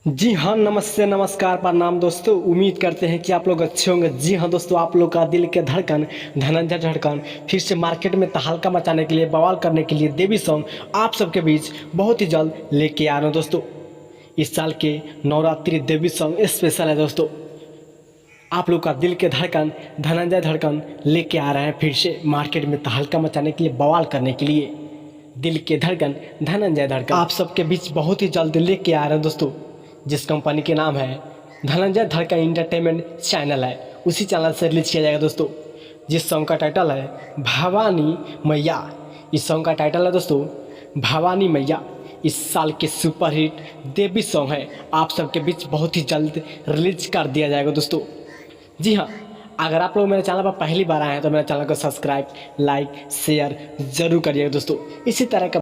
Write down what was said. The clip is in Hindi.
जी हाँ, नमस्ते, नमस्कार, प्रणाम दोस्तों। उम्मीद करते हैं कि आप लोग अच्छे होंगे। जी हाँ दोस्तों, आप लोग का दिल के धड़कन धनंजय धड़कन फिर से मार्केट में तहलका मचाने के लिए, बवाल करने के लिए देवी सॉन्ग आप सबके बीच बहुत ही जल्द लेके आ रहे हैं दोस्तों। इस साल के नवरात्रि देवी सॉन्ग स्पेशल है दोस्तों। आप लोग का दिल के धड़कन धनंजय धड़कन लेके आ रहे हैं फिर से मार्केट में तहलका मचाने के लिए, बवाल करने के लिए। दिल के धड़कन धनंजय धड़कन आप सबके बीच बहुत ही जल्द लेके आ रहे हैं दोस्तों। जिस कंपनी के नाम है धनंजय धड़कन इंटरटेनमेंट चैनल है, उसी चैनल से रिलीज किया जाएगा दोस्तों। जिस सॉन्ग का टाइटल है भवानी मैया। इस सॉन्ग का टाइटल है दोस्तों भवानी मैया। इस साल के सुपरहिट देवी सॉन्ग है, आप सबके बीच बहुत ही जल्द रिलीज कर दिया जाएगा दोस्तों। जी हाँ, अगर आप लोग मेरे चैनल पर पहली बार आए हैं तो मेरे चैनल को सब्सक्राइब, लाइक, शेयर ज़रूर करिएगा दोस्तों। इसी तरह का